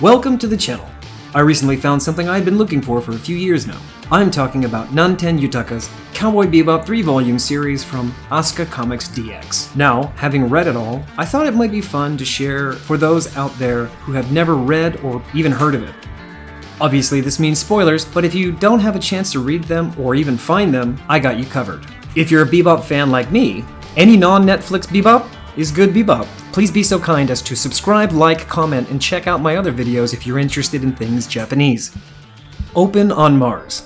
Welcome to the channel. I recently found something I've been looking for a few years now. I'm talking about Nanten Yutaka's Cowboy Bebop 3-volume series from Asuka Comics DX. Now, having read it all, I thought it might be fun to share for those out there who have never read or even heard of it. Obviously, this means spoilers, but if you don't have a chance to read them or even find them, I got you covered. If you're a Bebop fan like me, any non-Netflix Bebop is good Bebop. Please be so kind as to subscribe, like, comment, and check out my other videos if you're interested in things Japanese. Open on Mars.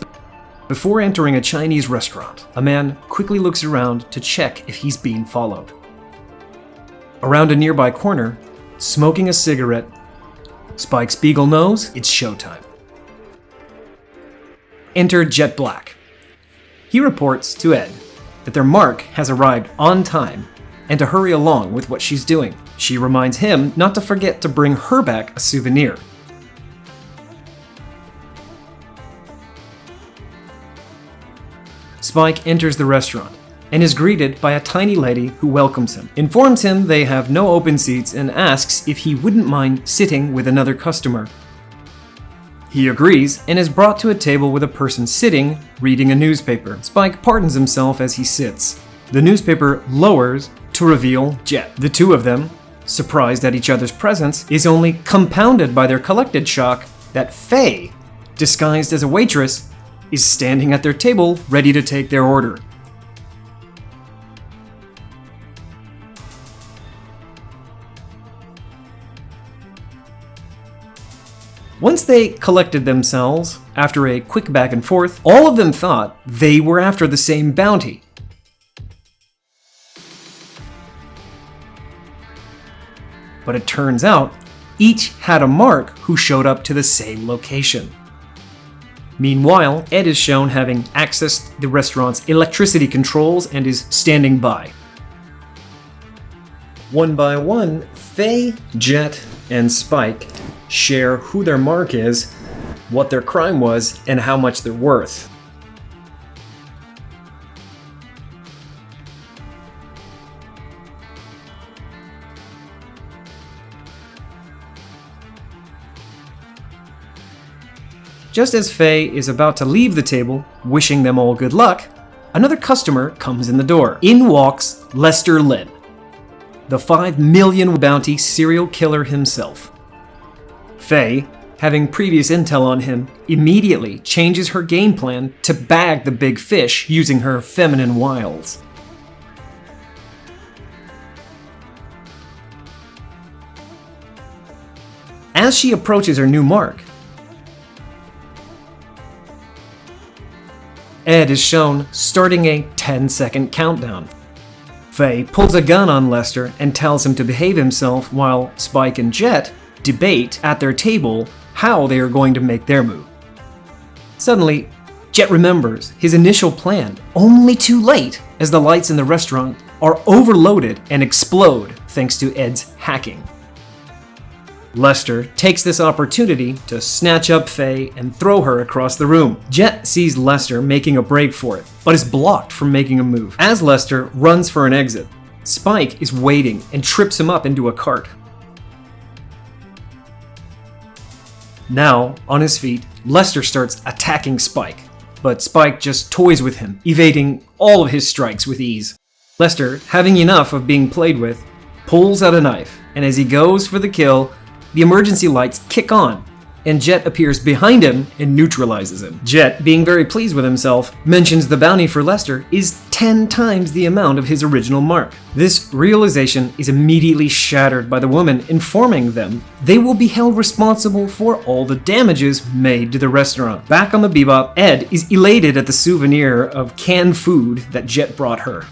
Before entering a Chinese restaurant, a man quickly looks around to check if he's being followed. Around a nearby corner, smoking a cigarette, Spike Spiegel knows it's showtime. Enter Jet Black. He reports to Ed that their Mark has arrived on time and to hurry along with what she's doing. She reminds him not to forget to bring her back a souvenir. Spike enters the restaurant and is greeted by a tiny lady who welcomes him, informs him they have no open seats, and asks if he wouldn't mind sitting with another customer. He agrees and is brought to a table with a person sitting, reading a newspaper. Spike pardons himself as he sits. The newspaper lowers to reveal Jet. The two of them, surprised at each other's presence, is only compounded by their collected shock that Faye, disguised as a waitress, is standing at their table ready to take their order. Once they collected themselves, after a quick back and forth, all of them thought they were after the same bounty. But it turns out, each had a Mark who showed up to the same location. Meanwhile, Ed is shown having accessed the restaurant's electricity controls and is standing by. One by one, Faye, Jet, and Spike share who their Mark is, what their crime was, and how much they're worth. Just as Faye is about to leave the table, wishing them all good luck, another customer comes in the door. In walks Lester Lynn, the 5 million bounty serial killer himself. Faye, having previous intel on him, immediately changes her game plan to bag the big fish using her feminine wiles. As she approaches her new Mark, Ed is shown starting a 10-second countdown. Faye pulls a gun on Lester and tells him to behave himself while Spike and Jet debate at their table how they are going to make their move. Suddenly, Jet remembers his initial plan, only too late as the lights in the restaurant are overloaded and explode thanks to Ed's hacking. Lester takes this opportunity to snatch up Faye and throw her across the room. Jet sees Lester making a break for it, but is blocked from making a move. As Lester runs for an exit, Spike is waiting and trips him up into a cart. Now, on his feet, Lester starts attacking Spike, but Spike just toys with him, evading all of his strikes with ease. Lester, having enough of being played with, pulls out a knife, and as he goes for the kill, the emergency lights kick on, and Jet appears behind him and neutralizes him. Jet, being very pleased with himself, mentions the bounty for Lester is 10 times the amount of his original Mark. This realization is immediately shattered by the woman informing them they will be held responsible for all the damages made to the restaurant. Back on the Bebop, Ed is elated at the souvenir of canned food that Jet brought her,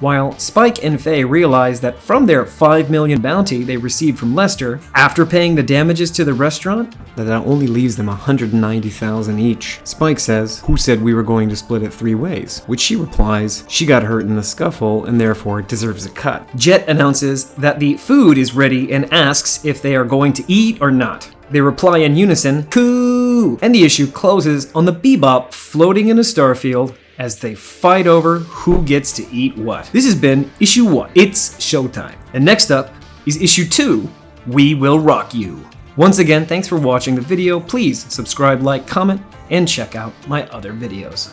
while Spike and Faye realize that from their 5 million bounty they received from Lester, after paying the damages to the restaurant, that only leaves them 190,000 each. Spike says, "Who said we were going to split it 3 ways?" Which she replies, she got hurt in the scuffle and therefore deserves a cut. Jet announces that the food is ready and asks if they are going to eat or not. They reply in unison, "Coo!" And the issue closes on the Bebop floating in a starfield as they fight over who gets to eat what. This has been Issue 1, It's Showtime. And next up is Issue 2, We Will Rock You. Once again, thanks for watching the video. Please subscribe, like, comment, and check out my other videos.